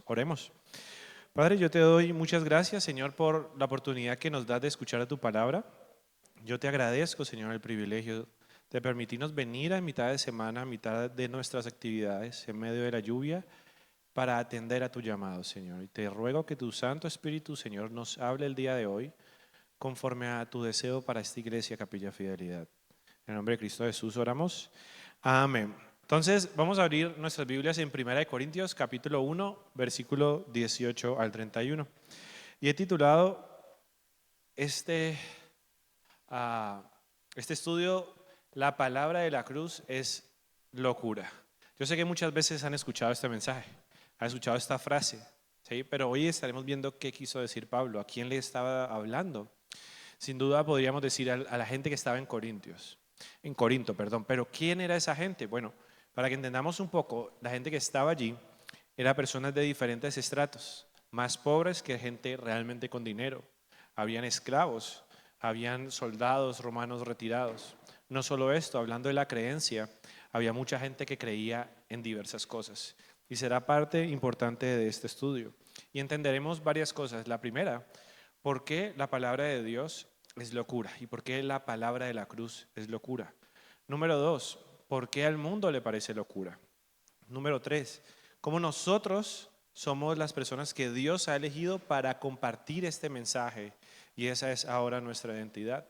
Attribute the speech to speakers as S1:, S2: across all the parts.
S1: Oremos. Padre, yo te doy muchas gracias, Señor, por la oportunidad que nos das de escuchar a tu palabra. Yo te agradezco, Señor, el privilegio de permitirnos venir a mitad de semana, a mitad de nuestras actividades, en medio de la lluvia, para atender a tu llamado, Señor. Y te ruego que tu Santo Espíritu, Señor, nos hable el día de hoy conforme a tu deseo para esta iglesia, Capilla Fidelidad. En el nombre de Cristo Jesús oramos. Amén. Entonces, vamos a abrir nuestras Biblias en 1 Corintios, capítulo 1, versículo 18 al 31. Y he titulado este, ah, este estudio, La palabra de la cruz es locura. Yo sé que muchas veces han escuchado este mensaje, han escuchado esta frase, ¿sí? Pero hoy estaremos viendo qué quiso decir Pablo, a quién le estaba hablando. Sin duda podríamos decir a la gente que estaba en Corinto, perdón. Pero ¿quién era esa gente? Bueno, para que entendamos un poco, la gente que estaba allí era personas de diferentes estratos, más pobres que gente realmente con dinero. Habían esclavos, habían soldados romanos retirados. No solo esto, hablando de la creencia, había mucha gente que creía en diversas cosas. Y será parte importante de este estudio. Y entenderemos varias cosas. La primera, ¿por qué la palabra de Dios es locura? ¿Y por qué la palabra de la cruz es locura? Número dos, ¿por qué al mundo le parece locura? Número tres, ¿cómo nosotros somos las personas que Dios ha elegido para compartir este mensaje? Y esa es ahora nuestra identidad.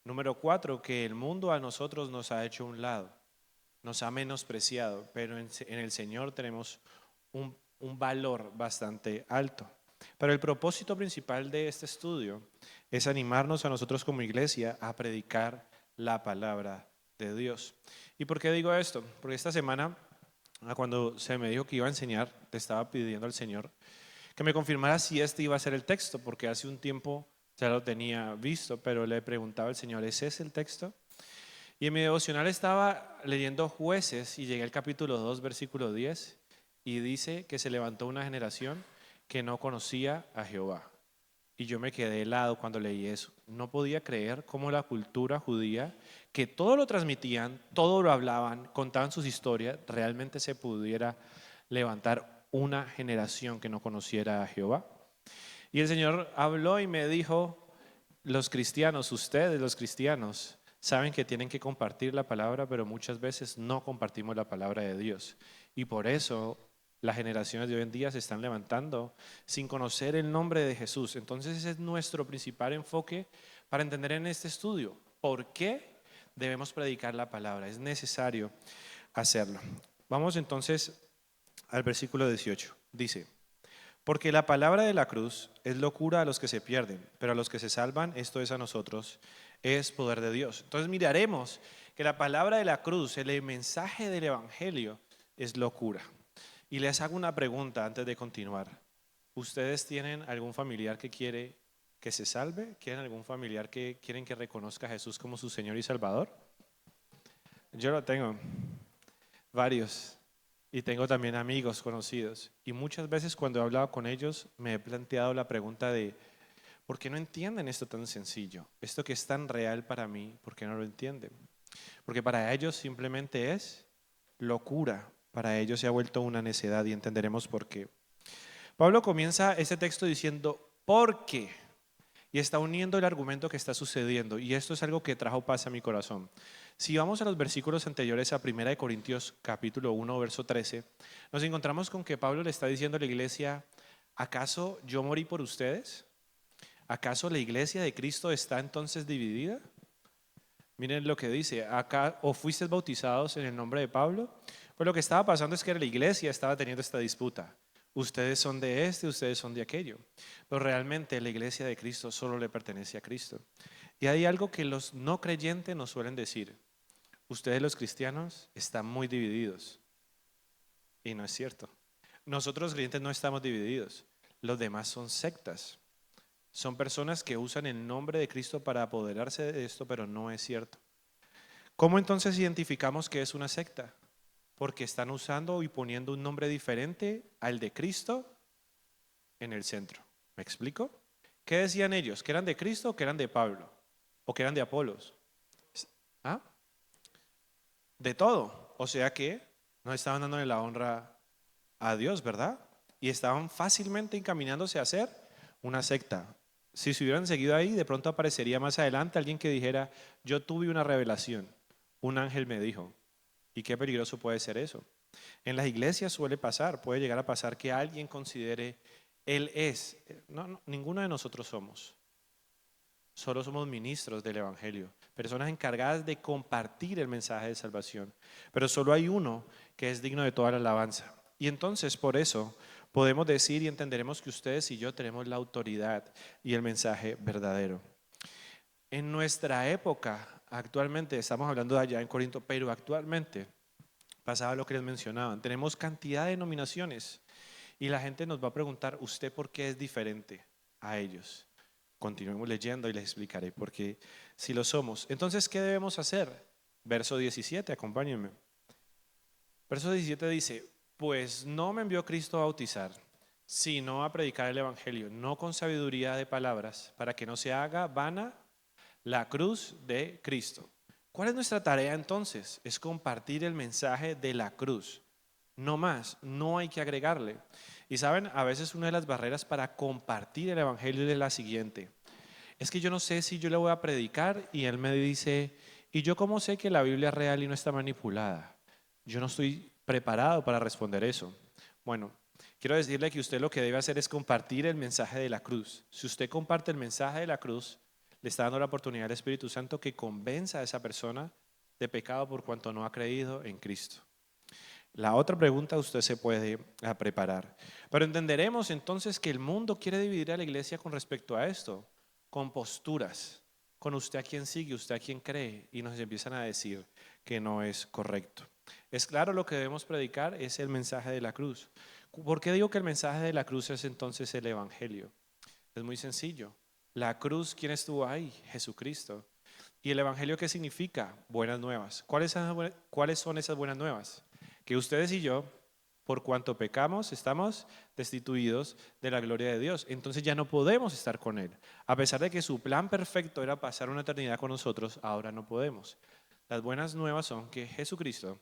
S1: Número cuatro, que el mundo a nosotros nos ha hecho un lado, nos ha menospreciado, pero en el Señor tenemos un valor bastante alto. Pero el propósito principal de este estudio es animarnos a nosotros como iglesia a predicar la palabra de Dios. ¿Y por qué digo esto? Porque esta semana, cuando se me dijo que iba a enseñar, le estaba pidiendo al Señor que me confirmara si este iba a ser el texto, porque hace un tiempo ya lo tenía visto, pero le preguntaba al Señor, ¿es ese el texto? Y en mi devocional estaba leyendo Jueces y llegué al capítulo 2, versículo 10, y dice que se levantó una generación que no conocía a Jehová. Y yo me quedé helado cuando leí eso. No podía creer cómo la cultura judía, que todo lo transmitían, todo lo hablaban, contaban sus historias, realmente se pudiera levantar una generación que no conociera a Jehová. Y el Señor habló y me dijo, los cristianos, ustedes los cristianos, saben que tienen que compartir la palabra, pero muchas veces no compartimos la palabra de Dios. Y por eso las generaciones de hoy en día se están levantando sin conocer el nombre de Jesús. Entonces ese es nuestro principal enfoque para entender en este estudio. ¿Por qué debemos predicar la palabra? Es necesario hacerlo. Vamos entonces al versículo 18. Dice, porque la palabra de la cruz es locura a los que se pierden, pero a los que se salvan, esto es a nosotros, es poder de Dios. Entonces miraremos que la palabra de la cruz, el mensaje del Evangelio, es locura. Y les hago una pregunta antes de continuar. ¿Ustedes tienen algún familiar que quiere que se salve? ¿Quieren algún familiar que quieren que reconozca a Jesús como su Señor y Salvador? Yo lo tengo, varios. Y tengo también amigos conocidos. Y muchas veces cuando he hablado con ellos me he planteado la pregunta de, ¿por qué no entienden esto tan sencillo? Esto que es tan real para mí, ¿por qué no lo entienden? Porque para ellos simplemente es locura. Para ellos se ha vuelto una necedad y entenderemos por qué. Pablo comienza este texto diciendo, ¿por qué? Y está uniendo el argumento que está sucediendo. Y esto es algo que trajo paz a mi corazón. Si vamos a los versículos anteriores a 1 Corintios capítulo 1, verso 13, nos encontramos con que Pablo le está diciendo a la iglesia, ¿acaso yo morí por ustedes? ¿Acaso la iglesia de Cristo está entonces dividida? Miren lo que dice, acá o fuisteis bautizados en el nombre de Pablo. Pues lo que estaba pasando es que la iglesia estaba teniendo esta disputa. Ustedes son de este, ustedes son de aquello. Pero realmente la iglesia de Cristo solo le pertenece a Cristo. Y hay algo que los no creyentes nos suelen decir. Ustedes los cristianos están muy divididos. Y no es cierto. Nosotros los creyentes no estamos divididos. Los demás son sectas. Son personas que usan el nombre de Cristo para apoderarse de esto, pero no es cierto. ¿Cómo entonces identificamos que es una secta? Porque están usando y poniendo un nombre diferente al de Cristo en el centro. ¿Me explico? ¿Qué decían ellos? ¿Que eran de Cristo o que eran de Pablo? ¿O que eran de Apolos? ¿Ah? De todo. O sea que no estaban dándole la honra a Dios, ¿verdad? y estaban fácilmente encaminándose a hacer una secta. Si se hubieran seguido ahí, de pronto aparecería más adelante alguien que dijera, yo tuve una revelación, un ángel me dijo. ¿Y qué peligroso puede ser eso? En las iglesias suele pasar, puede llegar a pasar que alguien considere, él es. No, no, ninguno de nosotros somos. Solo somos ministros del Evangelio, personas encargadas de compartir el mensaje de salvación. Pero solo hay uno que es digno de toda la alabanza. Y entonces por eso podemos decir y entenderemos que ustedes y yo tenemos la autoridad y el mensaje verdadero. En nuestra época, actualmente, estamos hablando de allá en Corinto, pero actualmente pasaba lo que les mencionaban. Tenemos cantidad de denominaciones y la gente nos va a preguntar, ¿usted por qué es diferente a ellos? Continuemos leyendo y les explicaré por qué si lo somos. Entonces, ¿qué debemos hacer? Verso 17, acompáñenme. Verso 17 dice, pues no me envió Cristo a bautizar, sino a predicar el Evangelio, no con sabiduría de palabras, para que no se haga vana la cruz de Cristo. ¿Cuál es nuestra tarea entonces? Es compartir el mensaje de la cruz. No más, no hay que agregarle. Y saben, a veces una de las barreras para compartir el Evangelio es la siguiente. Es que yo no sé si yo le voy a predicar y él me dice, ¿y yo cómo sé que la Biblia es real y no está manipulada? Yo no estoy preparado para responder eso. Bueno, quiero decirle que usted lo que debe hacer es compartir el mensaje de la cruz. Si usted comparte el mensaje de la cruz, le está dando la oportunidad al Espíritu Santo que convenza a esa persona de pecado por cuanto no ha creído en Cristo. La otra pregunta usted se puede preparar. Pero entenderemos entonces que el mundo quiere dividir a la iglesia con respecto a esto, con posturas, con usted a quien sigue, usted a quien cree, y nos empiezan a decir que no es correcto. Es claro, lo que debemos predicar es el mensaje de la cruz. ¿Por qué digo que el mensaje de la cruz es entonces el Evangelio? Es muy sencillo. La cruz, ¿quién estuvo ahí? Jesucristo. ¿Y el Evangelio qué significa? Buenas nuevas. ¿Cuáles son esas buenas nuevas? Que ustedes y yo, por cuanto pecamos, estamos destituidos de la gloria de Dios. Entonces ya no podemos estar con Él. A pesar de que su plan perfecto era pasar una eternidad con nosotros, ahora no podemos. Las buenas nuevas son que Jesucristo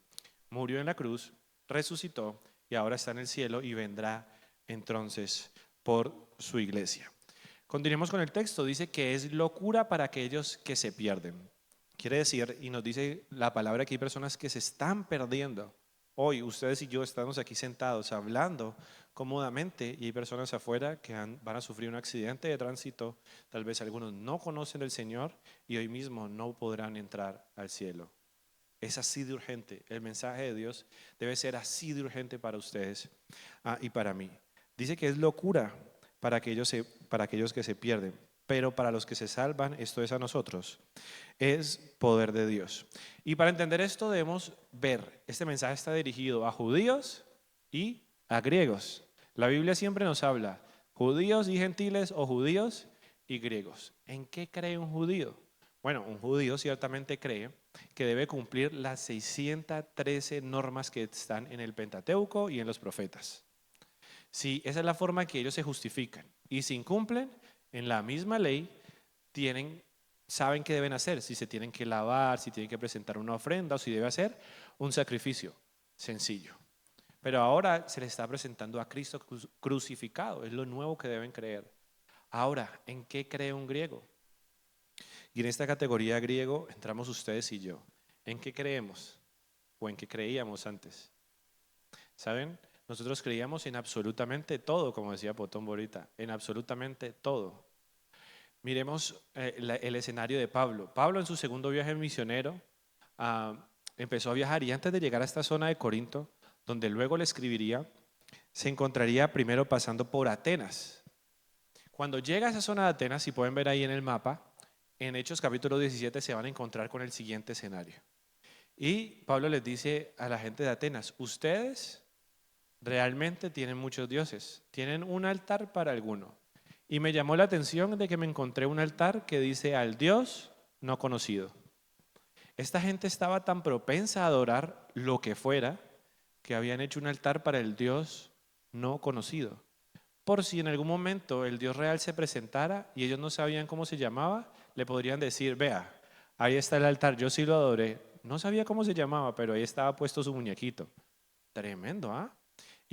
S1: murió en la cruz, resucitó y ahora está en el cielo y vendrá entonces por su iglesia. Continuemos con el texto, dice que es locura para aquellos que se pierden. Quiere decir, y nos dice la palabra que hay personas que se están perdiendo. Hoy ustedes y yo estamos aquí sentados hablando cómodamente y hay personas afuera que van a sufrir un accidente de tránsito, tal vez algunos no conocen del Señor y hoy mismo no podrán entrar al cielo. Es así de urgente, el mensaje de Dios debe ser así de urgente para ustedes y para mí. Dice que es locura para aquellos que se pierden, pero para los que se salvan, esto es a nosotros, es poder de Dios. Y para entender esto debemos ver, este mensaje está dirigido a judíos y a griegos. La Biblia siempre nos habla, judíos y gentiles o judíos y griegos. ¿En qué cree un judío? Bueno, un judío ciertamente cree que debe cumplir las 613 normas que están en el Pentateuco y en los profetas. Si esa es la forma en que ellos se justifican y si incumplen, en la misma ley saben qué deben hacer, si se tienen que lavar, si tienen que presentar una ofrenda o si debe hacer un sacrificio sencillo. Pero ahora se les está presentando a Cristo crucificado, es lo nuevo que deben creer. Ahora, ¿en qué cree un griego? Y en esta categoría griego entramos ustedes y yo. ¿En qué creemos? ¿O en qué creíamos antes? ¿Saben? Nosotros creíamos en absolutamente todo, como decía Potón Borita, en absolutamente todo. Miremos el escenario de Pablo. Pablo en su segundo viaje misionero empezó a viajar y antes de llegar a esta zona de Corinto, donde luego le escribiría, se encontraría primero pasando por Atenas. Cuando llega a esa zona de Atenas, si pueden ver ahí en el mapa, en Hechos capítulo 17 se van a encontrar con el siguiente escenario. Y Pablo les dice a la gente de Atenas, ustedes realmente tienen muchos dioses, tienen un altar para alguno. Y me llamó la atención de que me encontré un altar que dice al Dios no conocido. Esta gente estaba tan propensa a adorar lo que fuera que habían hecho un altar para el Dios no conocido. Por si en algún momento el Dios real se presentara y ellos no sabían cómo se llamaba, le podrían decir, vea, ahí está el altar, yo sí lo adoré. No sabía cómo se llamaba, pero ahí estaba puesto su muñequito. Tremendo, ¿ah?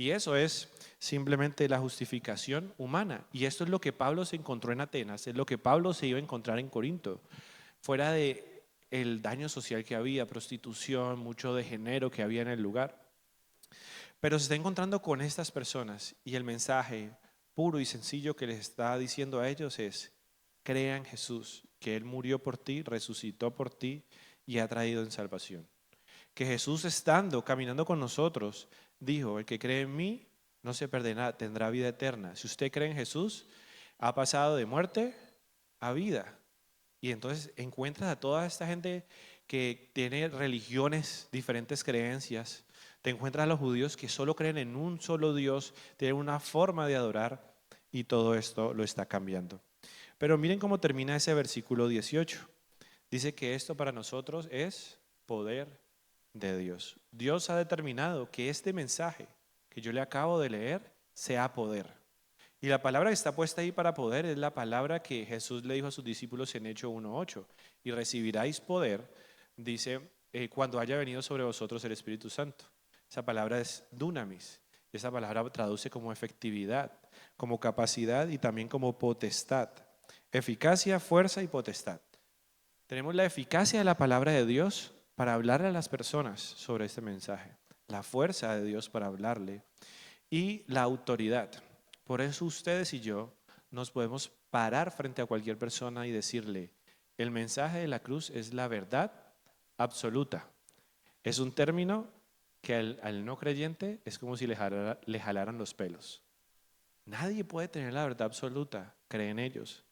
S1: Y eso es simplemente la justificación humana. Y esto es lo que Pablo se encontró en Atenas, es lo que Pablo se iba a encontrar en Corinto. Fuera de el daño social que había, prostitución, mucho degenero que había en el lugar. Pero se está encontrando con estas personas y el mensaje puro y sencillo que les está diciendo a ellos es: crea en Jesús, que Él murió por ti, resucitó por ti y ha traído en salvación. Que Jesús, estando, caminando con nosotros, dijo: el que cree en mí no se perderá, tendrá vida eterna. Si usted cree en Jesús, ha pasado de muerte a vida. Y entonces encuentras a toda esta gente que tiene religiones, diferentes creencias. Te encuentras a los judíos que solo creen en un solo Dios, tienen una forma de adorar, y todo esto lo está cambiando. Pero miren cómo termina ese versículo 18. Dice que esto para nosotros es poder de Dios. Dios ha determinado que este mensaje que yo le acabo de leer sea poder. Y la palabra que está puesta ahí para poder es la palabra que Jesús le dijo a sus discípulos en Hechos 1:8. Y recibiráis poder, dice, cuando haya venido sobre vosotros el Espíritu Santo. Esa palabra es dunamis. Y esa palabra traduce como efectividad, como capacidad y también como potestad. Eficacia, fuerza y potestad. Tenemos la eficacia de la palabra de Dios para hablarle a las personas sobre este mensaje. La fuerza de Dios para hablarle. Y la autoridad. Por eso ustedes y yo nos podemos parar frente a cualquier persona y decirle: el mensaje de la cruz es la verdad absoluta. Es un término que al no creyente es como si le jalaran los pelos. Nadie puede tener la verdad absoluta, creen ellos.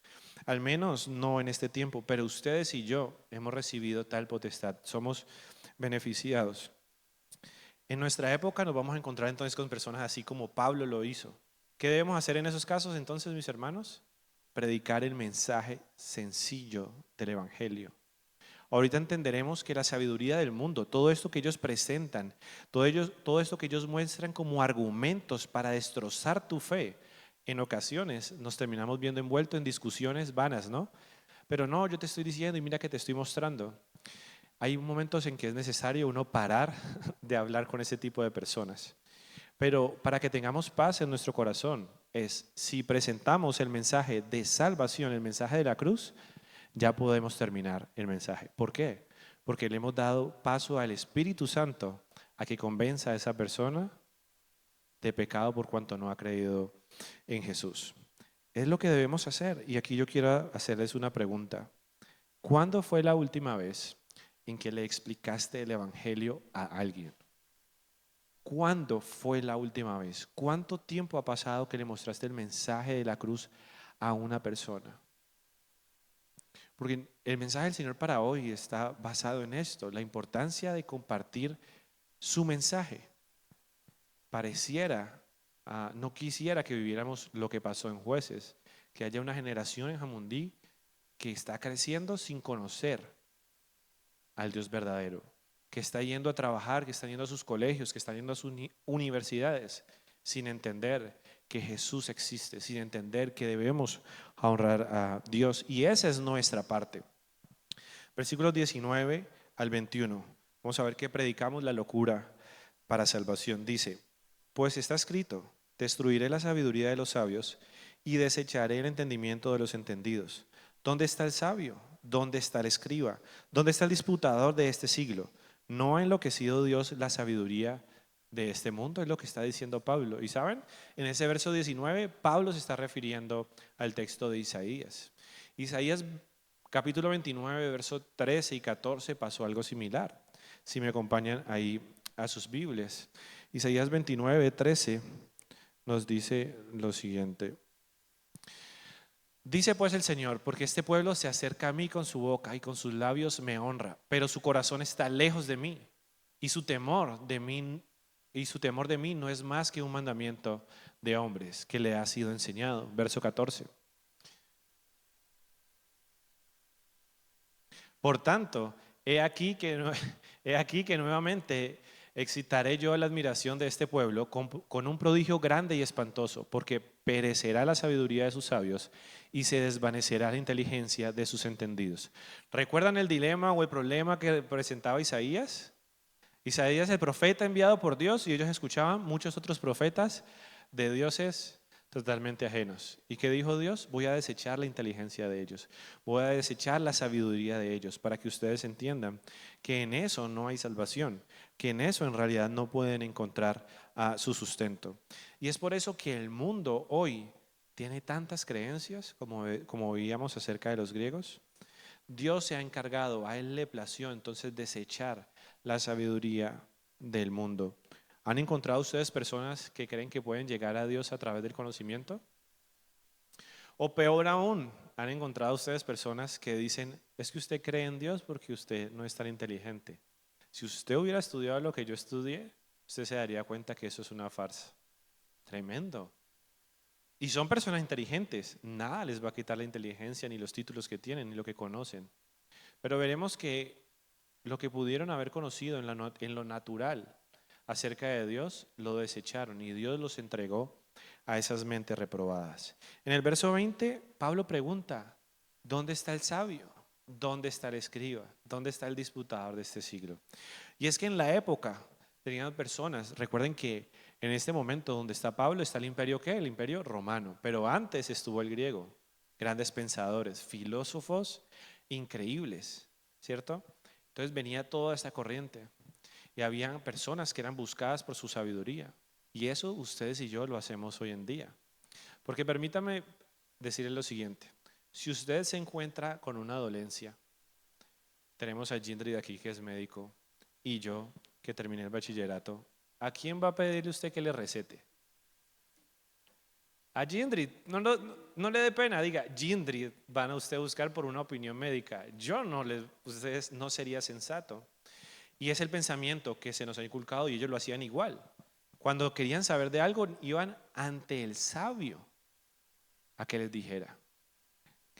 S1: Al menos no en este tiempo, pero ustedes y yo hemos recibido tal potestad, somos beneficiados. En nuestra época nos vamos a encontrar entonces con personas así como Pablo lo hizo. ¿Qué debemos hacer en esos casos entonces, mis hermanos? Predicar el mensaje sencillo del Evangelio. Ahorita entenderemos que la sabiduría del mundo, todo esto que ellos presentan, todo esto que ellos muestran como argumentos para destrozar tu fe, en ocasiones nos terminamos viendo envueltos en discusiones vanas, ¿no? Pero no, yo te estoy diciendo y mira que te estoy mostrando. Hay momentos en que es necesario uno parar de hablar con ese tipo de personas. Pero para que tengamos paz en nuestro corazón, es si presentamos el mensaje de salvación, el mensaje de la cruz, ya podemos terminar el mensaje. ¿Por qué? Porque le hemos dado paso al Espíritu Santo a que convenza a esa persona de pecado por cuanto no ha creído en Jesús. Es lo que debemos hacer. Y aquí yo quiero hacerles una pregunta. ¿Cuándo fue la última vez en que le explicaste el Evangelio a alguien? ¿Cuándo fue la última vez? ¿Cuánto tiempo ha pasado que le mostraste el mensaje de la cruz a una persona? Porque el mensaje del Señor para hoy está basado en esto, la importancia de compartir su mensaje. Pareciera, no quisiera que viviéramos lo que pasó en Jueces, que haya una generación en Jamundí que está creciendo sin conocer al Dios verdadero, que está yendo a trabajar, que está yendo a sus colegios, que está yendo a sus universidades, sin entender que Jesús existe, sin entender que debemos honrar a Dios. Y esa es nuestra parte. Versículos 19 al 21. Vamos a ver que predicamos la locura para salvación. Dice: pues está escrito, destruiré la sabiduría de los sabios y desecharé el entendimiento de los entendidos. ¿Dónde está el sabio? ¿Dónde está el escriba? ¿Dónde está el disputador de este siglo? ¿No ha enloquecido Dios la sabiduría de este mundo? Es lo que está diciendo Pablo. Y saben, en ese verso 19, Pablo se está refiriendo al texto de Isaías. Isaías capítulo 29, verso 13 y 14 pasó algo similar. Si me acompañan ahí a sus Biblias. Isaías 29, 13 nos dice lo siguiente. Dice pues el Señor: porque este pueblo se acerca a mí con su boca y con sus labios me honra, pero su corazón está lejos de mí y su temor de mí no es más que un mandamiento de hombres que le ha sido enseñado. Verso 14. Por tanto, he aquí que nuevamente excitaré yo la admiración de este pueblo con un prodigio grande y espantoso, porque perecerá la sabiduría de sus sabios y se desvanecerá la inteligencia de sus entendidos. ¿Recuerdan el dilema o el problema que presentaba Isaías? Isaías, el profeta enviado por Dios, y ellos escuchaban muchos otros profetas de dioses totalmente ajenos. ¿Y qué dijo Dios? Voy a desechar la inteligencia de ellos, voy a desechar la sabiduría de ellos, para que ustedes entiendan que en eso no hay salvación, que en eso en realidad no pueden encontrar su sustento. Y es por eso que el mundo hoy tiene tantas creencias, como veíamos acerca de los griegos. Dios se ha encargado, a Él le plació entonces desechar la sabiduría del mundo. ¿Han encontrado ustedes personas que creen que pueden llegar a Dios a través del conocimiento? O peor aún, ¿han encontrado ustedes personas que dicen, es que usted cree en Dios porque usted no es tan inteligente? Si usted hubiera estudiado lo que yo estudié, usted se daría cuenta que eso es una farsa. Tremendo. Y son personas inteligentes, nada les va a quitar la inteligencia, ni los títulos que tienen, ni lo que conocen. Pero veremos que lo que pudieron haber conocido en lo natural acerca de Dios, lo desecharon y Dios los entregó a esas mentes reprobadas. En el verso 20, Pablo pregunta, ¿dónde está el sabio? ¿Dónde está el escriba? ¿Dónde está el disputador de este siglo? Y es que en la época tenían personas, recuerden que en este momento donde está Pablo está el imperio ¿qué? El imperio romano, pero antes estuvo el griego, grandes pensadores, filósofos increíbles, ¿cierto? Entonces venía toda esta corriente y había personas que eran buscadas por su sabiduría. Y eso ustedes y yo lo hacemos hoy en día. Porque permítame decirles lo siguiente, si usted se encuentra con una dolencia, tenemos a Jindri de aquí que es médico y yo que terminé el bachillerato, ¿a quién va a pedirle usted que le recete? A Jindri, no le dé pena, diga, Jindri, van a usted buscar por una opinión médica. Ustedes no sería sensato. Y es el pensamiento que se nos ha inculcado y ellos lo hacían igual. Cuando querían saber de algo, iban ante el sabio a que les dijera.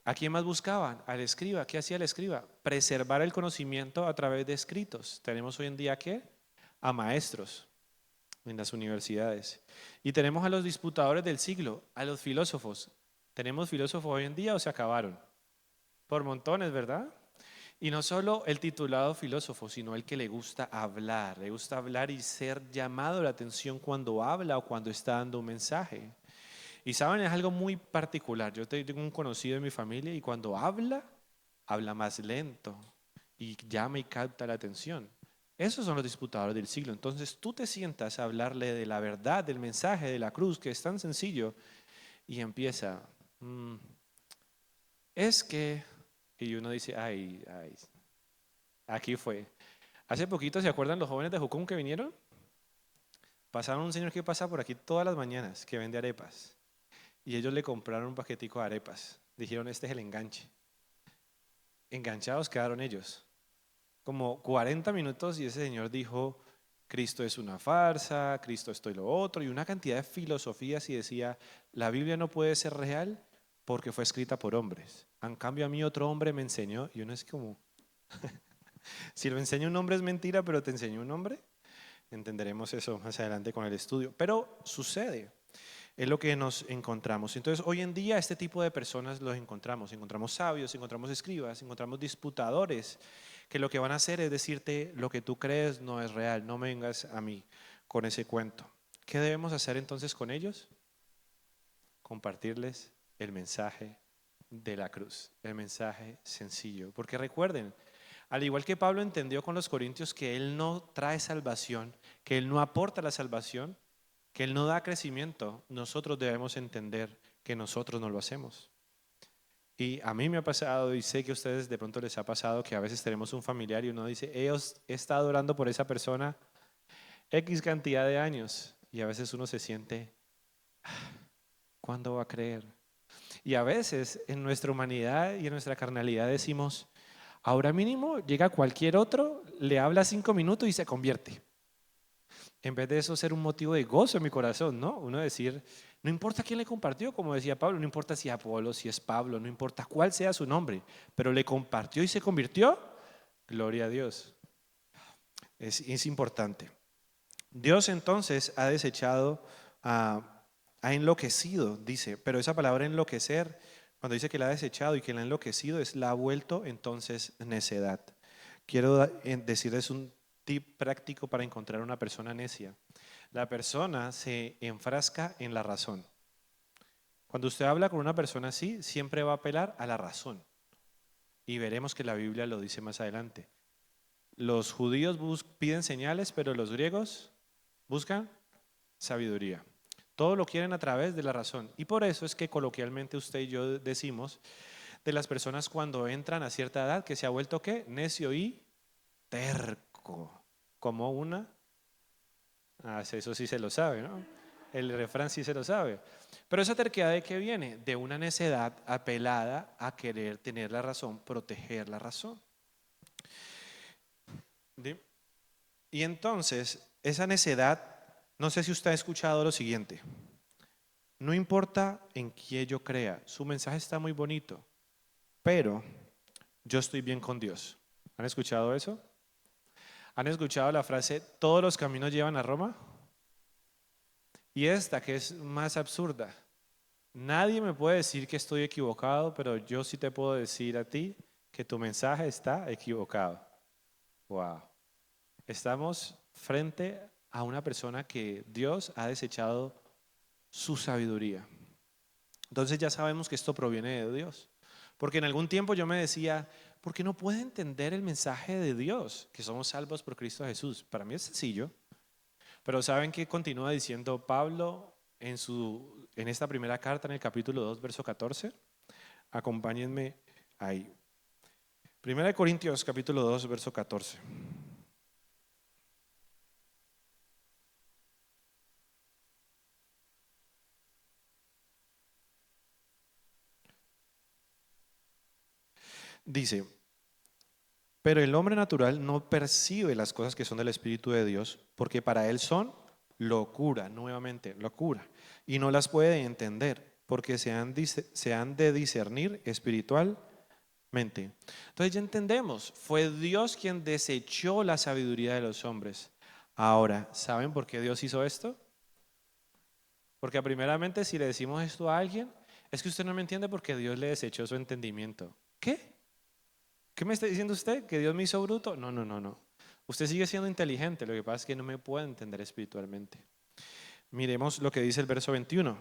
S1: ¿A quién más buscaban? Al escriba. ¿Qué hacía el escriba? Preservar el conocimiento a través de escritos. Tenemos hoy en día ¿qué? A maestros en las universidades. Y tenemos a los disputadores del siglo, a los filósofos. ¿Tenemos filósofos hoy en día o se acabaron? Por montones, ¿verdad? Y no solo el titulado filósofo, sino el que le gusta hablar y ser llamado la atención cuando habla o cuando está dando un mensaje. Y saben, es algo muy particular. Yo tengo un conocido en mi familia y cuando habla más lento y llama y capta la atención. Esos son los disputadores del siglo. Entonces tú te sientas a hablarle de la verdad, del mensaje de la cruz, que es tan sencillo, y empieza, es que, y uno dice, ay, aquí fue. Hace poquito, ¿se acuerdan los jóvenes de Jucum que vinieron? Pasaron un señor que pasa por aquí todas las mañanas, que vende arepas. Y ellos le compraron un paquetico de arepas. Dijeron, este es el enganche. Enganchados quedaron ellos. Como 40 minutos y ese señor dijo, Cristo es una farsa, Cristo esto y lo otro, y una cantidad de filosofías y decía, la Biblia no puede ser real porque fue escrita por hombres. En cambio a mí otro hombre me enseñó, y uno es como, si lo enseña un hombre es mentira, pero te enseñó un hombre. Entenderemos eso más adelante con el estudio. Pero sucede, es lo que nos encontramos. Entonces, hoy en día este tipo de personas los encontramos. Encontramos sabios, encontramos escribas, encontramos disputadores, que lo que van a hacer es decirte lo que tú crees no es real, no me vengas a mí con ese cuento. ¿Qué debemos hacer entonces con ellos? Compartirles el mensaje de la cruz, el mensaje sencillo. Porque recuerden, al igual que Pablo entendió con los corintios que él no trae salvación, que él no aporta la salvación, que él no da crecimiento, nosotros debemos entender que nosotros no lo hacemos. Y a mí me ha pasado, y sé que a ustedes de pronto les ha pasado, que a veces tenemos un familiar y uno dice, he estado orando por esa persona X cantidad de años, y a veces uno se siente, ¿cuándo va a creer? Y a veces en nuestra humanidad y en nuestra carnalidad decimos, ahora mínimo llega cualquier otro, le habla 5 minutos y se convierte. En vez de eso ser un motivo de gozo en mi corazón, ¿no? Uno decir, no importa quién le compartió, como decía Pablo, no importa si es Apolo, si es Pablo, no importa cuál sea su nombre, pero le compartió y se convirtió, gloria a Dios. Es importante. Dios entonces ha desechado, ha enloquecido, dice, pero esa palabra enloquecer, cuando dice que la ha desechado y que la ha enloquecido, la ha vuelto entonces necedad. Quiero decirles un tip práctico para encontrar una persona necia. La persona se enfrasca en la razón. Cuando usted habla con una persona así, siempre va a apelar a la razón. Y veremos que la Biblia lo dice más adelante. Los judíos piden señales, pero los griegos buscan sabiduría. Todo lo quieren a través de la razón. Y por eso es que coloquialmente usted y yo decimos de las personas cuando entran a cierta edad que se ha vuelto ¿qué? Necio y terco. Como una. Eso sí se lo sabe, ¿no? El refrán sí se lo sabe. Pero esa terquedad ¿de qué viene? De una necedad apelada a querer tener la razón, proteger la razón. ¿Sí? Y entonces, esa necedad, no sé si usted ha escuchado lo siguiente. No importa en qué yo crea, su mensaje está muy bonito, pero yo estoy bien con Dios. ¿Han escuchado eso? ¿Han escuchado la frase, todos los caminos llevan a Roma? Y esta que es más absurda. Nadie me puede decir que estoy equivocado, pero yo sí te puedo decir a ti que tu mensaje está equivocado. Wow. Estamos frente a una persona que Dios ha desechado su sabiduría. Entonces ya sabemos que esto proviene de Dios. Porque en algún tiempo yo me decía, ¿por qué no puede entender el mensaje de Dios? Que somos salvos por Cristo Jesús. Para mí es sencillo. Pero ¿saben qué continúa diciendo Pablo en esta primera carta, en el capítulo 2, verso 14? Acompáñenme ahí. Primera de Corintios, capítulo 2, verso 14. Dice, pero el hombre natural no percibe las cosas que son del Espíritu de Dios, porque para él son locura, nuevamente, locura, y no las puede entender, porque se han de discernir espiritualmente. Entonces ya entendemos, fue Dios quien desechó la sabiduría de los hombres. Ahora, ¿saben por qué Dios hizo esto? Porque primeramente si le decimos esto a alguien, es que usted no me entiende porque Dios le desechó su entendimiento. ¿Qué? ¿Qué me está diciendo usted? ¿Que Dios me hizo bruto? No, no, no, no. Usted sigue siendo inteligente, lo que pasa es que no me puede entender espiritualmente. Miremos lo que dice el verso 21.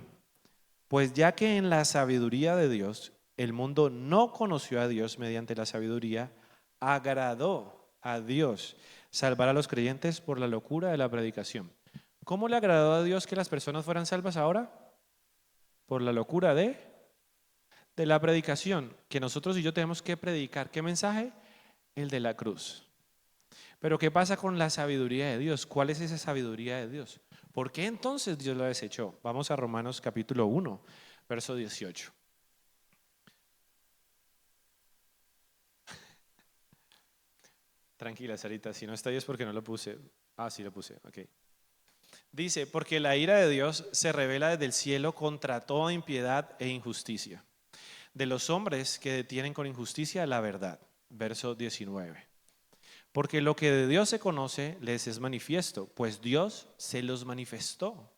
S1: Pues ya que en la sabiduría de Dios, el mundo no conoció a Dios mediante la sabiduría, agradó a Dios salvar a los creyentes por la locura de la predicación. ¿Cómo le agradó a Dios que las personas fueran salvas ahora? Por la locura de la predicación, que nosotros y yo tenemos que predicar. ¿Qué mensaje? El de la cruz. Pero ¿qué pasa con la sabiduría de Dios? ¿Cuál es esa sabiduría de Dios? ¿Por qué entonces Dios lo desechó? Vamos a Romanos capítulo 1, verso 18. Tranquila, Sarita, si no está ahí es porque no lo puse. Ah, sí lo puse, ok. Dice, porque la ira de Dios se revela desde el cielo contra toda impiedad e injusticia, de los hombres que detienen con injusticia la verdad. Verso 19. Porque lo que de Dios se conoce les es manifiesto, pues Dios se los manifestó.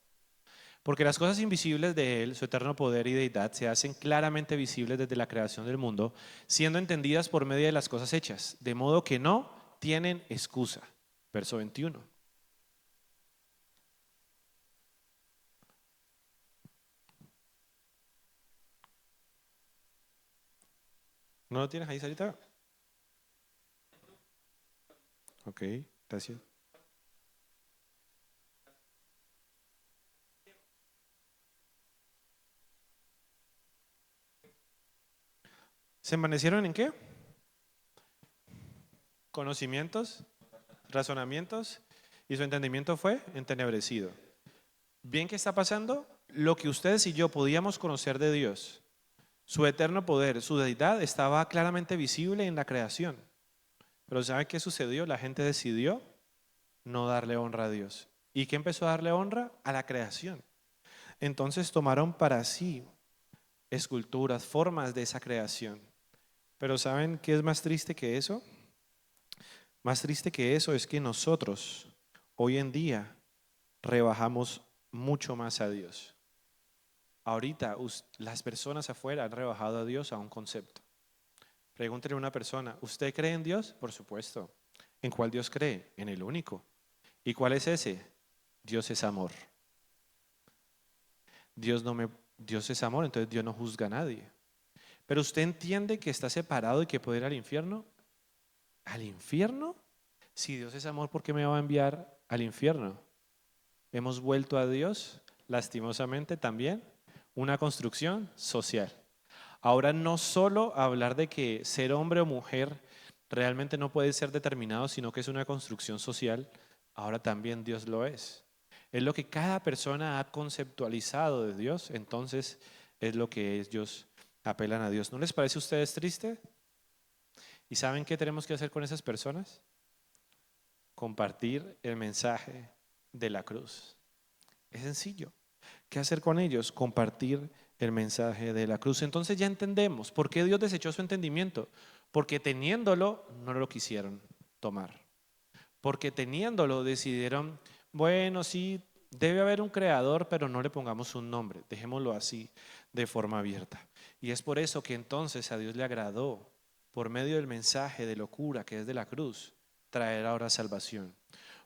S1: Porque las cosas invisibles de Él, su eterno poder y deidad, se hacen claramente visibles desde la creación del mundo, siendo entendidas por medio de las cosas hechas, de modo que no tienen excusa. Verso 21. ¿No lo tienes ahí, Sarita? Ok, gracias. ¿Se envanecieron en qué? Conocimientos, razonamientos, y su entendimiento fue entenebrecido. ¿Bien qué está pasando? Lo que ustedes y yo podíamos conocer de Dios, su eterno poder, su deidad, estaba claramente visible en la creación. Pero ¿sabe qué sucedió? La gente decidió no darle honra a Dios. ¿Y qué empezó a darle honra? A la creación. Entonces tomaron para sí esculturas, formas de esa creación. Pero ¿saben qué es más triste que eso? Más triste que eso es que nosotros hoy en día rebajamos mucho más a Dios. Ahorita las personas afuera han rebajado a Dios a un concepto. Pregúntele a una persona, ¿usted cree en Dios? Por supuesto. ¿En cuál Dios cree? En el único. ¿Y cuál es ese? Dios es amor. Dios es amor, entonces Dios no juzga a nadie. Pero usted entiende que está separado y que puede ir al infierno. ¿Al infierno? Si Dios es amor, ¿por qué me va a enviar al infierno? Hemos vuelto a Dios, lastimosamente también, una construcción social. Ahora no solo hablar de que ser hombre o mujer realmente no puede ser determinado, sino que es una construcción social, ahora también Dios lo es. Es lo que cada persona ha conceptualizado de Dios, entonces es lo que ellos apelan a Dios. ¿No les parece a ustedes triste? ¿Y saben qué tenemos que hacer con esas personas? Compartir el mensaje de la cruz. Es sencillo. ¿Qué hacer con ellos? Compartir el mensaje de la cruz. Entonces ya entendemos por qué Dios desechó su entendimiento. Porque teniéndolo, no lo quisieron tomar. Porque teniéndolo, decidieron, bueno, sí, debe haber un creador, pero no le pongamos un nombre. Dejémoslo así, de forma abierta. Y es por eso que entonces a Dios le agradó, por medio del mensaje de locura que es de la cruz, traer ahora salvación.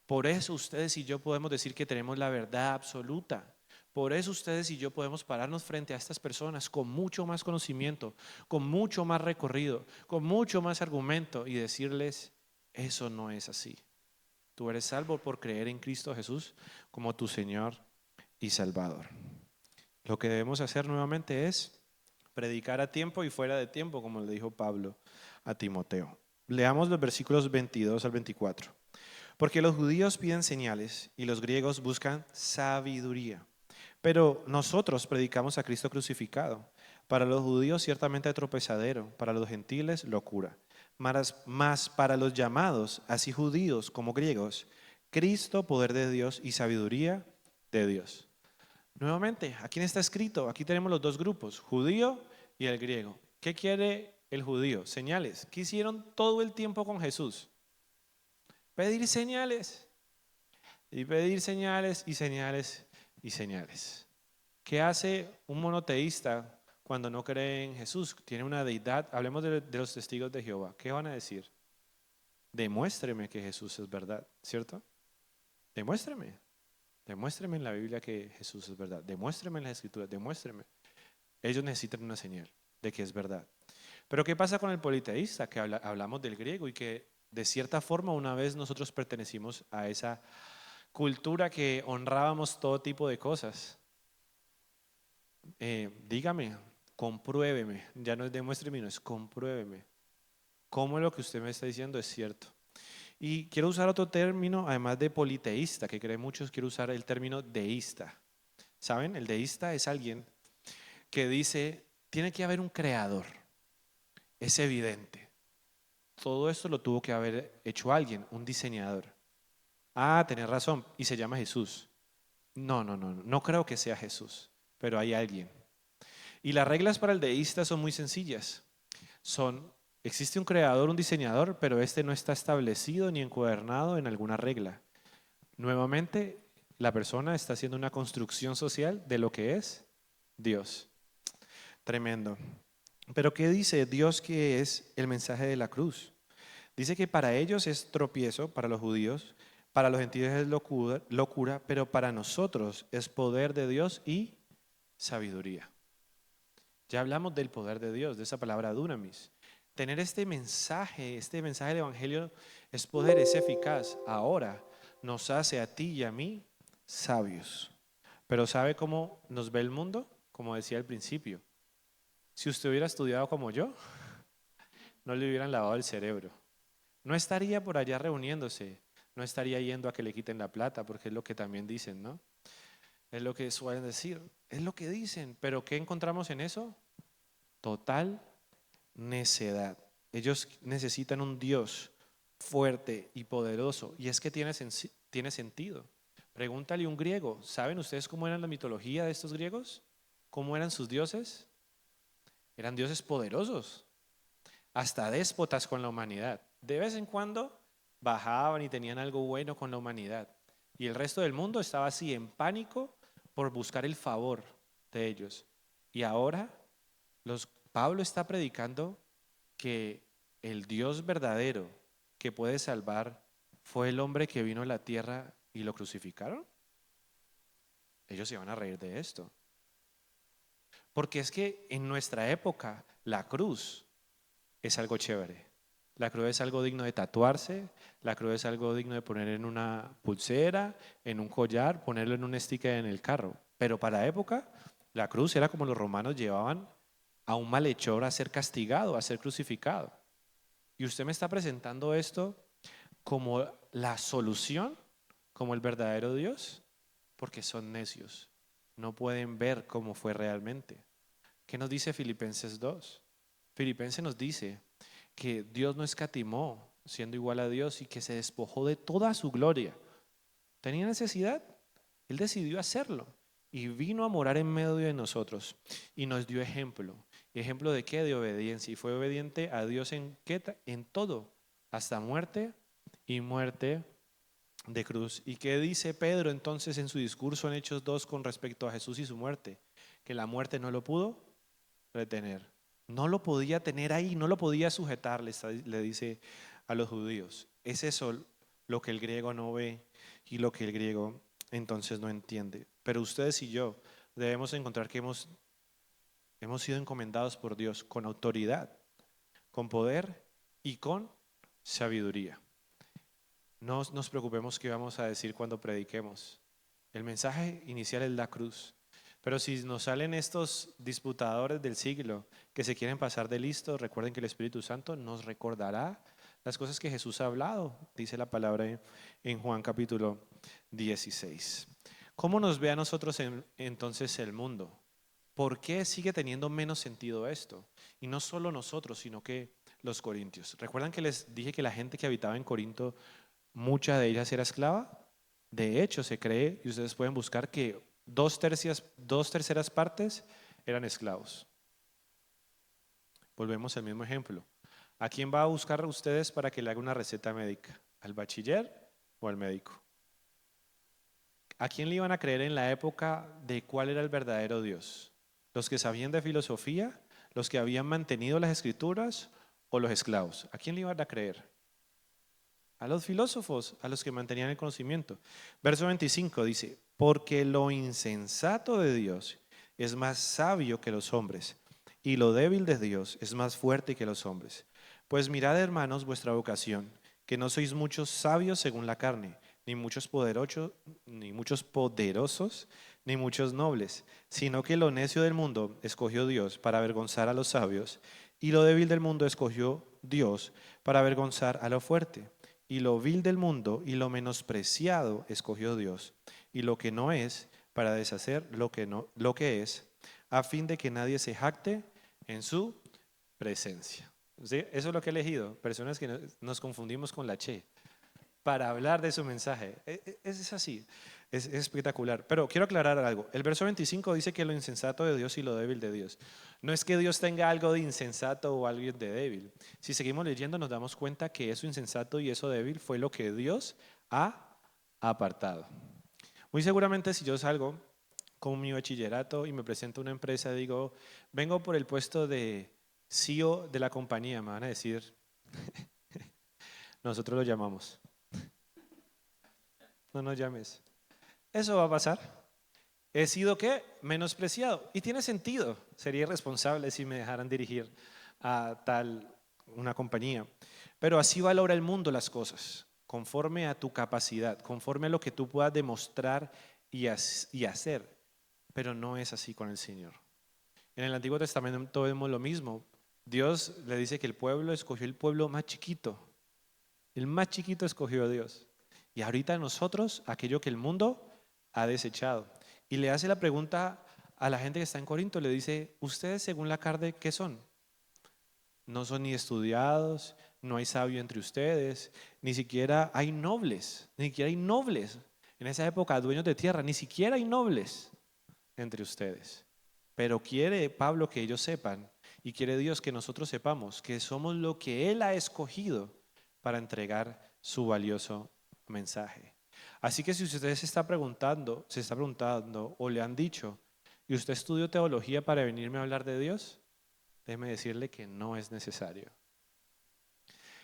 S1: Por eso ustedes y yo podemos decir que tenemos la verdad absoluta. Por eso ustedes y yo podemos pararnos frente a estas personas con mucho más conocimiento, con mucho más recorrido, con mucho más argumento y decirles, eso no es así. Tú eres salvo por creer en Cristo Jesús como tu Señor y Salvador. Lo que debemos hacer nuevamente es predicar a tiempo y fuera de tiempo, como le dijo Pablo a Timoteo. Leamos los versículos 22 al 24. Porque los judíos piden señales y los griegos buscan sabiduría. Pero nosotros predicamos a Cristo crucificado. Para los judíos ciertamente tropezadero, para los gentiles locura. Mas para los llamados, así judíos como griegos, Cristo poder de Dios y sabiduría de Dios. Nuevamente, ¿a quién está escrito? Aquí tenemos los dos grupos, judío y el griego. ¿Qué quiere el judío? Señales. ¿Qué hicieron todo el tiempo con Jesús? Pedir señales. Y pedir señales y señales y señales. ¿Qué hace un monoteísta cuando no cree en Jesús? Tiene una deidad. Hablemos de los testigos de Jehová. ¿Qué van a decir? Demuéstreme que Jesús es verdad, ¿cierto? Demuéstreme. Demuéstreme en la Biblia que Jesús es verdad. Demuéstreme en las Escrituras. Demuéstreme. Ellos necesitan una señal de que es verdad. Pero ¿qué pasa con el politeísta? Que hablamos del griego y que de cierta forma una vez nosotros pertenecimos a esa cultura que honrábamos todo tipo de cosas. Dígame, compruébeme, ya no es demuéstreme, no es compruébeme. ¿Cómo lo que usted me está diciendo es cierto? Y quiero usar otro término, además de politeísta, que creen muchos, quiero usar el término deísta. ¿Saben? El deísta es alguien que dice, tiene que haber un creador. Es evidente. Todo esto lo tuvo que haber hecho alguien, un diseñador. Ah, tenés razón, y se llama Jesús. No creo que sea Jesús, pero hay alguien. Y las reglas para el deísta son muy sencillas. Existe un creador, un diseñador, pero este no está establecido ni encuadernado en alguna regla. Nuevamente, la persona está haciendo una construcción social de lo que es Dios. Tremendo. Pero ¿qué dice Dios que es el mensaje de la cruz? Dice que para ellos es tropiezo, para los judíos, para los gentiles es locura, pero para nosotros es poder de Dios y sabiduría. Ya hablamos del poder de Dios, de esa palabra dunamis. Tener este mensaje del Evangelio es poder, es eficaz. Ahora nos hace a ti y a mí sabios. Pero ¿sabe cómo nos ve el mundo? Como decía al principio. Si usted hubiera estudiado como yo, no le hubieran lavado el cerebro. No estaría por allá reuniéndose, no estaría yendo a que le quiten la plata, porque es lo que también dicen, ¿no? Es lo que suelen decir, es lo que dicen. Pero ¿qué encontramos en eso? Total necedad. Ellos necesitan un Dios fuerte y poderoso. Y es que tiene sentido. Pregúntale a un griego, ¿saben ustedes cómo eran la mitología de estos griegos? ¿Cómo eran sus dioses? Eran dioses poderosos, hasta déspotas con la humanidad. De vez en cuando bajaban y tenían algo bueno con la humanidad. Y el resto del mundo estaba así en pánico por buscar el favor de ellos. Y ahora Pablo está predicando que el Dios verdadero que puede salvar fue el hombre que vino a la tierra y lo crucificaron? Ellos se van a reír de esto. Porque es que en nuestra época la cruz es algo chévere. La cruz es algo digno de tatuarse, la cruz es algo digno de poner en una pulsera, en un collar, ponerlo en un sticker en el carro. Pero para la época, la cruz era como los romanos llevaban a un malhechor a ser castigado, a ser crucificado. Y usted me está presentando esto como la solución, como el verdadero Dios, porque son necios. No pueden ver cómo fue realmente. ¿Qué nos dice Filipenses 2? Filipenses nos dice que Dios no escatimó siendo igual a Dios y que se despojó de toda su gloria. ¿Tenía necesidad? Él decidió hacerlo y vino a morar en medio de nosotros y nos dio ejemplo. ¿Ejemplo de qué? De obediencia. Y fue obediente a Dios en, ¿qué? En todo, hasta muerte y muerte de cruz. ¿Y qué dice Pedro entonces en su discurso en Hechos 2 con respecto a Jesús y su muerte? Que la muerte no lo pudo retener. No lo podía tener ahí, no lo podía sujetar, le dice a los judíos. Es eso lo que el griego no ve y lo que el griego entonces no entiende. Pero ustedes y yo debemos encontrar que hemos sido encomendados por Dios con autoridad, con poder y con sabiduría. No nos preocupemos qué vamos a decir cuando prediquemos. El mensaje inicial es la cruz. Pero si nos salen estos disputadores del siglo que se quieren pasar de listos, recuerden que el Espíritu Santo nos recordará las cosas que Jesús ha hablado, dice la palabra en Juan capítulo 16. ¿Cómo nos ve a nosotros entonces el mundo? ¿Por qué sigue teniendo menos sentido esto? Y no solo nosotros, sino que los corintios. ¿Recuerdan que les dije que la gente que habitaba en Corinto, mucha de ellas era esclava? De hecho, se cree, y ustedes pueden buscar, que dos terceras partes eran esclavos. Volvemos al mismo ejemplo. ¿A quién va a buscar ustedes para que le haga una receta médica? ¿Al bachiller o al médico? ¿A quién le iban a creer en la época de cuál era el verdadero Dios? ¿Los que sabían de filosofía? ¿Los que habían mantenido las escrituras? ¿O los esclavos? ¿A quién le iban a creer? A los filósofos, a los que mantenían el conocimiento. Verso 25 dice: porque lo insensato de Dios es más sabio que los hombres, y lo débil de Dios es más fuerte que los hombres. Pues mirad, hermanos, vuestra vocación, que no sois muchos sabios según la carne, ni muchos poderosos, ni muchos nobles, sino que lo necio del mundo escogió Dios para avergonzar a los sabios, y lo débil del mundo escogió Dios para avergonzar a lo fuerte. Y lo vil del mundo y lo menospreciado escogió Dios, y lo que no es, para deshacer lo que es, a fin de que nadie se jacte en su presencia. ¿Sí? Eso es lo que he elegido, personas que nos confundimos con la Che, para hablar de su mensaje. Es así, es espectacular. Pero quiero aclarar algo. El verso 25 dice que lo insensato de Dios y lo débil de Dios. No es que Dios tenga algo de insensato o algo de débil. Si seguimos leyendo nos damos cuenta que eso insensato y eso débil fue lo que Dios ha apartado. Muy seguramente si yo salgo con mi bachillerato y me presento a una empresa, digo, vengo por el puesto de CEO de la compañía, me van a decir, nosotros lo llamamos. No nos llames. Eso va a pasar. He sido, ¿qué? Menospreciado. Y tiene sentido. Sería irresponsable si me dejaran dirigir a una compañía. Pero así valora el mundo las cosas, conforme a tu capacidad, conforme a lo que tú puedas demostrar y hacer. Pero no es así con el Señor. En el Antiguo Testamento vemos lo mismo. Dios le dice que el pueblo escogió el pueblo más chiquito. El más chiquito escogió a Dios. Y ahorita nosotros, aquello que el mundo ha desechado. Y le hace la pregunta a la gente que está en Corinto, le dice, ustedes según la carne, ¿qué son? No son ni estudiados, no hay sabio entre ustedes, ni siquiera hay nobles, ni siquiera hay nobles. En esa época, dueños de tierra, ni siquiera hay nobles entre ustedes. Pero quiere Pablo que ellos sepan, y quiere Dios que nosotros sepamos que somos lo que Él ha escogido para entregar su valioso mensaje. Así que si usted se está preguntando o le han dicho, ¿y usted estudió teología para venirme a hablar de Dios? Déjeme decirle que no es necesario.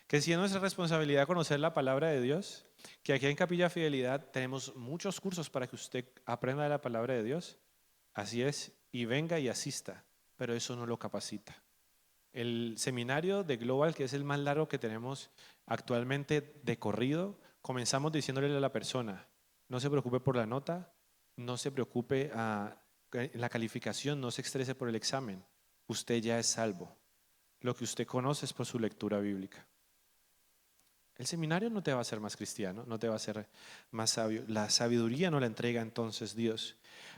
S1: Que si es nuestra responsabilidad conocer la palabra de Dios, que aquí en Capilla Fidelidad tenemos muchos cursos para que usted aprenda de la palabra de Dios. Así es, y venga y asista, pero eso no lo capacita. El seminario de Global, que es el más largo que tenemos actualmente de corrido, comenzamos diciéndole a la persona, no se preocupe por la nota, no se preocupe la calificación, no se estrese por el examen, usted ya es salvo. Lo que usted conoce es por su lectura bíblica. El seminario no te va a hacer más cristiano, no te va a hacer más sabio. La sabiduría no la entrega entonces Dios.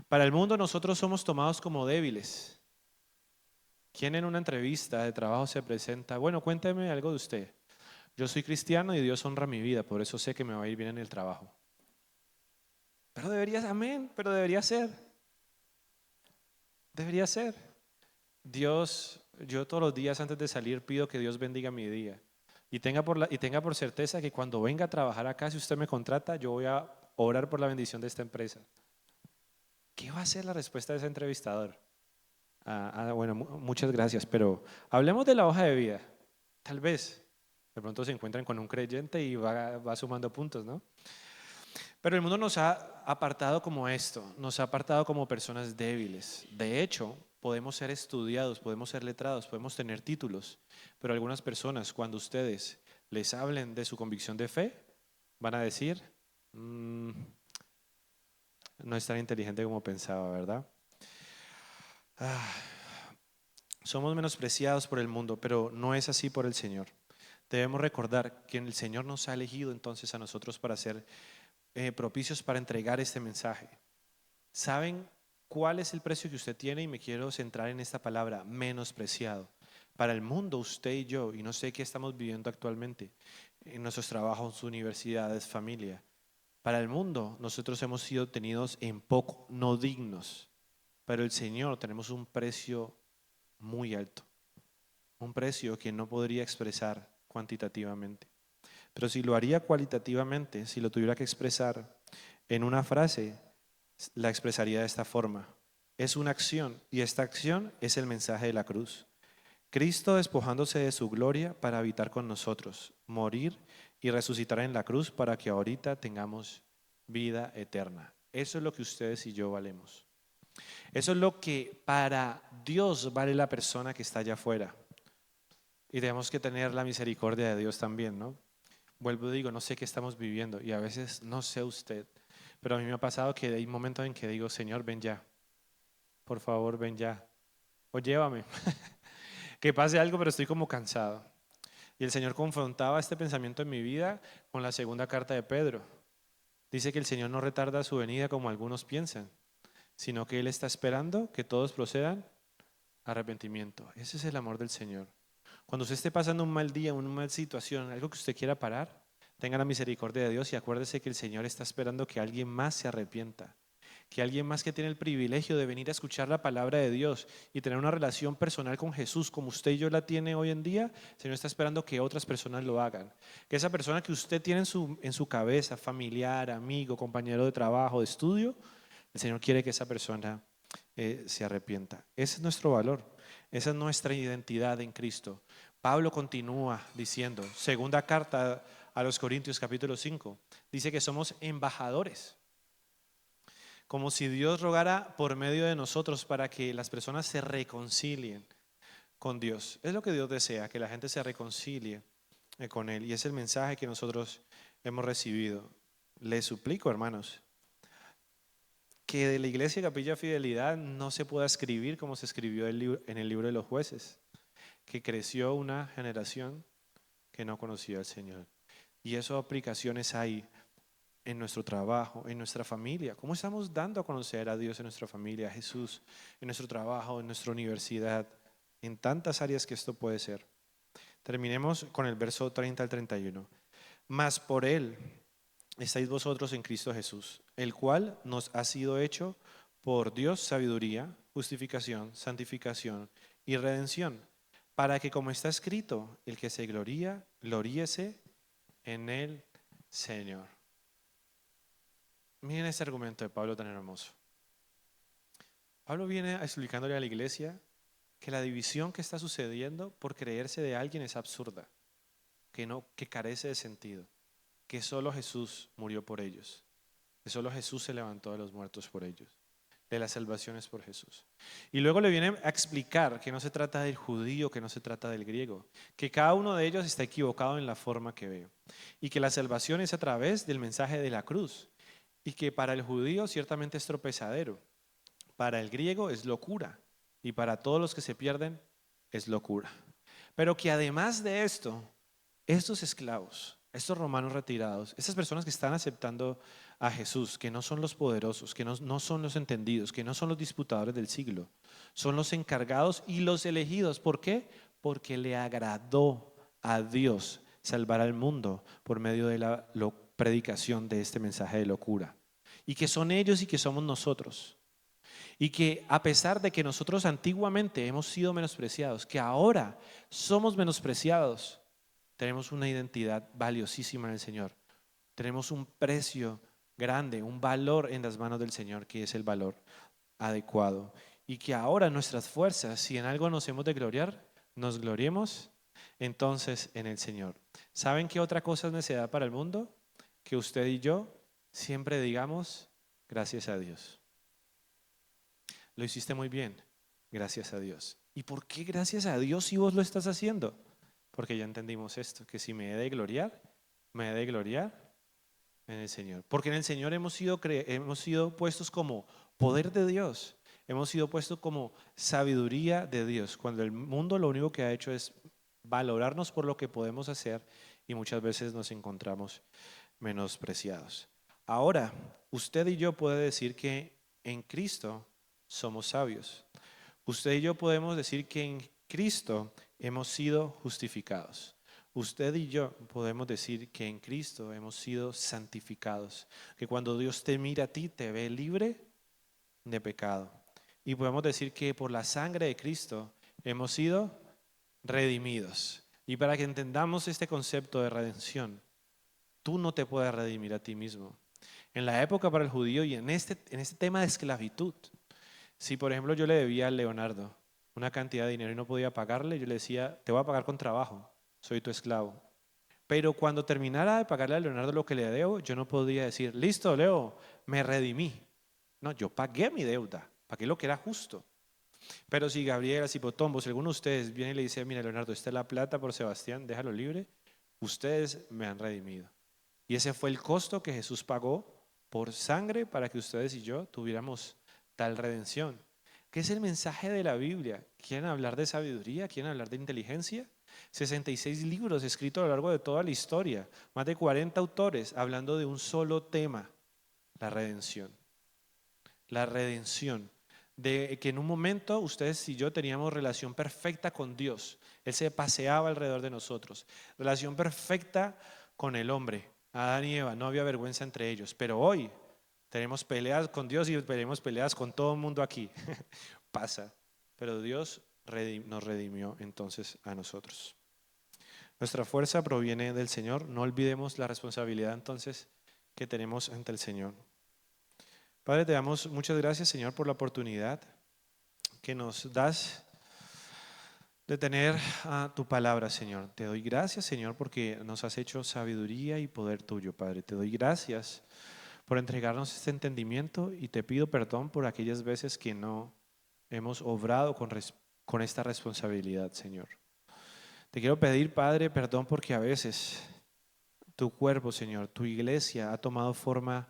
S1: Para el mundo nosotros somos tomados como débiles. ¿Quién en una entrevista de trabajo se presenta? Bueno, cuénteme algo de usted. Yo soy cristiano y Dios honra mi vida, por eso sé que me va a ir bien en el trabajo. Pero debería, amén, pero debería ser. Debería ser. Dios, yo todos los días antes de salir pido que Dios bendiga mi día. Y tenga por certeza que cuando venga a trabajar acá, si usted me contrata, yo voy a orar por la bendición de esta empresa. ¿Qué va a ser la respuesta de ese entrevistador? Bueno, muchas gracias, pero hablemos de la hoja de vida. Tal vez de pronto se encuentran con un creyente y va sumando puntos, ¿no? Pero el mundo nos ha apartado como esto, nos ha apartado como personas débiles. De hecho, podemos ser estudiados, podemos ser letrados, podemos tener títulos, pero algunas personas, cuando ustedes les hablen de su convicción de fe, van a decir, no es tan inteligente como pensaba, ¿verdad? Somos menospreciados por el mundo, pero no es así por el Señor. Debemos recordar que el Señor nos ha elegido entonces a nosotros para ser propicios para entregar este mensaje. ¿Saben cuál es el precio que usted tiene? Y me quiero centrar en esta palabra, menospreciado. Para el mundo, usted y yo, y no sé qué estamos viviendo actualmente, en nuestros trabajos, universidades, familia. Para el mundo, nosotros hemos sido tenidos en poco, no dignos. Pero el Señor tenemos un precio muy alto. Un precio que no podría expresar cuantitativamente. Pero si lo haría cualitativamente, si lo tuviera que expresar en una frase, la expresaría de esta forma. Es una acción y esta acción es el mensaje de la cruz. Cristo despojándose de su gloria para habitar con nosotros, morir y resucitar en la cruz para que ahorita tengamos vida eterna. Eso es lo que ustedes y yo valemos. Eso es lo que para Dios vale la persona que está allá afuera. Y tenemos que tener la misericordia de Dios también, ¿no? Vuelvo y digo, no sé qué estamos viviendo y a veces no sé usted, pero a mí me ha pasado que hay momentos en que digo, Señor, ven ya, por favor, ven ya, o llévame, que pase algo, pero estoy como cansado. Y el Señor confrontaba este pensamiento en mi vida con la segunda carta de Pedro. Dice que el Señor no retarda su venida como algunos piensan, sino que Él está esperando que todos procedan a arrepentimiento. Ese es el amor del Señor. Cuando usted esté pasando un mal día, una mala situación, algo que usted quiera parar, tenga la misericordia de Dios y acuérdese que el Señor está esperando que alguien más se arrepienta, que alguien más que tiene el privilegio de venir a escuchar la palabra de Dios y tener una relación personal con Jesús como usted y yo la tiene hoy en día, el Señor está esperando que otras personas lo hagan. Que esa persona que usted tiene en su cabeza, familiar, amigo, compañero de trabajo, de estudio, el Señor quiere que esa persona se arrepienta. Ese es nuestro valor, esa es nuestra identidad en Cristo. Pablo continúa diciendo, segunda carta a los Corintios capítulo 5, dice que somos embajadores, como si Dios rogara por medio de nosotros para que las personas se reconcilien con Dios. Es lo que Dios desea, que la gente se reconcilie con Él, y es el mensaje que nosotros hemos recibido. Les suplico, hermanos, que de la iglesia Capilla Fidelidad no se pueda escribir como se escribió en el libro de los jueces, que creció una generación que no conocía al Señor. Y eso aplicaciones hay en nuestro trabajo, en nuestra familia. ¿Cómo estamos dando a conocer a Dios en nuestra familia, a Jesús, en nuestro trabajo, en nuestra universidad, en tantas áreas que esto puede ser? Terminemos con el verso 30 al 31. Mas por Él estáis vosotros en Cristo Jesús, el cual nos ha sido hecho por Dios sabiduría, justificación, santificación y redención, para que como está escrito, el que se gloría, gloríese en el Señor. Miren este argumento de Pablo tan hermoso. Pablo viene explicándole a la iglesia que la división que está sucediendo por creerse de alguien es absurda, que carece de sentido, que solo Jesús murió por ellos, que solo Jesús se levantó de los muertos por ellos, de la salvación es por Jesús. Y luego le viene a explicar que no se trata del judío, que no se trata del griego, que cada uno de ellos está equivocado en la forma que ve, y que la salvación es a través del mensaje de la cruz, y que para el judío ciertamente es tropezadero, para el griego es locura, y para todos los que se pierden es locura. Pero que además de esto, estos esclavos, estos romanos retirados, estas personas que están aceptando a Jesús, que no son los poderosos, que no son los entendidos, que no son los disputadores del siglo, son los encargados y los elegidos. ¿Por qué? Porque le agradó a Dios salvar al mundo por medio de la predicación de este mensaje de locura. Y que son ellos y que somos nosotros. Y que a pesar de que nosotros antiguamente hemos sido menospreciados, que ahora somos menospreciados, tenemos una identidad valiosísima en el Señor. Tenemos un precio grande, un valor en las manos del Señor, que es el valor adecuado. Y que ahora nuestras fuerzas, si en algo nos hemos de gloriar, nos gloriemos entonces en el Señor. ¿Saben qué otra cosa es necesidad para el mundo? Que usted y yo siempre digamos gracias a Dios. Lo hiciste muy bien, gracias a Dios. ¿Y por qué gracias a Dios si vos lo estás haciendo? Porque ya entendimos esto, que si me he de gloriar, me he de gloriar en el Señor. Porque en el Señor hemos sido puestos como poder de Dios, hemos sido puestos como sabiduría de Dios, cuando el mundo lo único que ha hecho es valorarnos por lo que podemos hacer y muchas veces nos encontramos menospreciados. Ahora, usted y yo puede decir que en Cristo somos sabios. Usted y yo podemos decir que en Cristo hemos sido justificados. Usted y yo podemos decir que en Cristo hemos sido santificados. Que cuando Dios te mira a ti, te ve libre de pecado. Y podemos decir que por la sangre de Cristo hemos sido redimidos. Y para que entendamos este concepto de redención, tú no te puedes redimir a ti mismo. En la época para el judío y en este tema de esclavitud, si por ejemplo yo le debía a Leonardo una cantidad de dinero y no podía pagarle, yo le decía, te voy a pagar con trabajo, soy tu esclavo. Pero cuando terminara de pagarle a Leonardo lo que le debo, yo no podía decir, listo, Leo, me redimí. No, yo pagué mi deuda, pagué lo que era justo. Pero si Gabriela, si Potombo, si alguno de ustedes viene y le dice, mira Leonardo, esta es la plata por Sebastián, déjalo libre, ustedes me han redimido. Y ese fue el costo que Jesús pagó por sangre para que ustedes y yo tuviéramos tal redención. ¿Qué es el mensaje de la Biblia? ¿Quieren hablar de sabiduría? ¿Quieren hablar de inteligencia? 66 libros escritos a lo largo de toda la historia, más de 40 autores hablando de un solo tema, la redención. La redención, de que en un momento ustedes y yo teníamos relación perfecta con Dios. Él se paseaba alrededor de nosotros. Relación perfecta con el hombre, Adán y Eva, no había vergüenza entre ellos. Pero hoy tenemos peleas con Dios y tenemos peleas con todo el mundo aquí. Pasa. Pero Dios nos redimió entonces a nosotros. Nuestra fuerza proviene del Señor. No olvidemos la responsabilidad entonces que tenemos ante el Señor. Padre, te damos muchas gracias, Señor, por la oportunidad que nos das de tener tu palabra, Señor. Te doy gracias, Señor, porque nos has hecho sabiduría y poder tuyo, Padre. Te doy gracias por entregarnos este entendimiento y te pido perdón por aquellas veces que no hemos obrado con esta responsabilidad, Señor. Te quiero pedir, Padre, perdón porque a veces tu cuerpo, Señor, tu iglesia ha tomado forma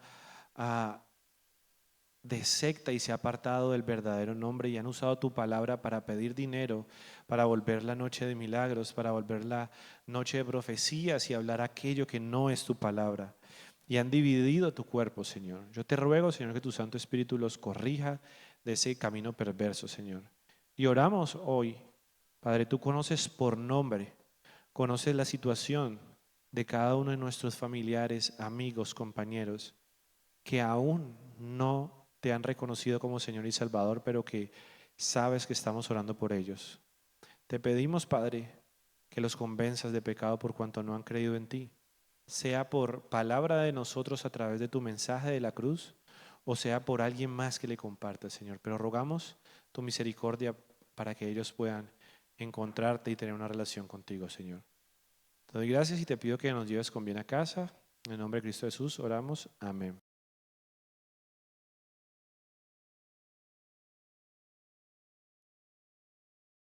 S1: de secta y se ha apartado del verdadero nombre y han usado tu palabra para pedir dinero, para volver la noche de milagros, para volver la noche de profecías y hablar aquello que no es tu palabra. Y han dividido tu cuerpo, Señor. Yo te ruego, Señor, que tu Santo Espíritu los corrija de ese camino perverso, Señor. Y oramos hoy, Padre, tú conoces por nombre, conoces la situación de cada uno de nuestros familiares, amigos, compañeros, que aún no te han reconocido como Señor y Salvador, pero que sabes que estamos orando por ellos. Te pedimos, Padre, que los convenzas de pecado por cuanto no han creído en ti, sea por palabra de nosotros a través de tu mensaje de la cruz, o sea por alguien más que le comparta, Señor. Pero rogamos tu misericordia para que ellos puedan encontrarte y tener una relación contigo, Señor. Te doy gracias y te pido que nos lleves con bien a casa. En el nombre de Cristo Jesús oramos. Amén.